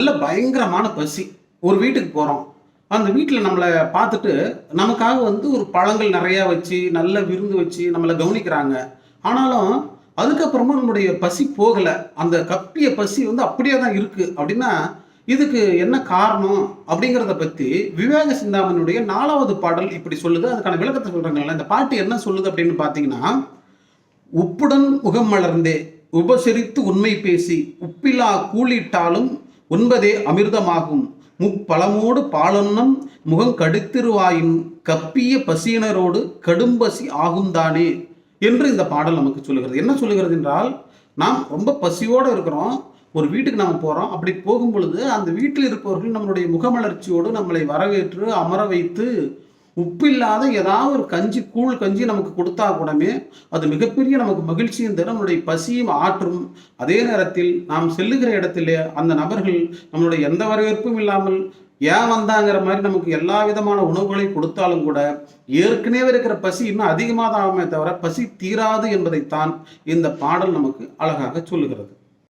நல்ல பயங்கரமான பசி. ஒரு வீட்டுக்கு போறோம். அந்த வீட்ல நம்மள பார்த்துட்டு, நமக்காக ஒரு பழங்கள் நெறையா வச்சு, நல்ல விருந்து வச்சு நம்மள கவனிக்கிறாங்க. ஆனாலும், அதுக்கப்புறமும் நம்முடைய பசி போகல. அந்த கப்பிய பசி அப்படியே தான் இருக்கு. அப்படின்னா, இதுக்கு என்ன காரணம்? அப்படிங்கிறத பத்தி விவேக சிந்தாமணியுடைய 4வது பாடல் இப்படி சொல்லுது. அதுக்கான விளக்கத்த சொல்றேங்கல்ல. இந்த பாட்டு என்ன சொல்லுது அப்படின்னு பார்த்தீங்கன்னா, "உப்புடன் முகம் மலர்ந்தே, உபசரித்து உண்மை பேசி, உப்பிலா கூழிட்டாலும் உண்பதே அமிர்தமாகும். முப்பழமோடு பாலொன்னம் முகங்கடுத்திருவாயின் கப்பிய பசியினரோடு கடும்பசி ஆகும்தானே" என்று இந்த பாடல் நமக்கு சொல்லுகிறது. என்ன சொல்லுகிறது என்றால், நாம் ரொம்ப பசியோடு இருக்கிறோம். ஒரு வீட்டுக்கு நாம போறோம். அப்படி போகும் பொழுது, அந்த வீட்டில் இருப்பவர்கள் நம்மளுடைய முகமலர்ச்சியோடு நம்மளை வரவேற்று அமர வைத்து, உப்பில்லாத ஏதாவது ஒரு கஞ்சி, கூழ் கஞ்சி நமக்கு கொடுத்தா கூடமே, அது மிகப்பெரிய நமக்கு மகிழ்ச்சியும் தரும். நம்மளுடைய பசியும் ஆற்றும். அதே நேரத்தில் நாம் செல்லுகிற இடத்திலே அந்த நபர்கள் நம்மளுடைய எந்த வரவேற்பும் இல்லாமல் ஏன் வந்தாங்கிற மாதிரி நமக்கு எல்லா விதமான உணவுகளையும் கொடுத்தாலும் கூட, ஏற்கனவே இருக்கிற பசி இன்னும் அதிகமாக தான் ஆகுமே தவிர, பசி தீராது என்பதைத்தான் இந்த பாடல் நமக்கு அழகாக சொல்லுகிறது.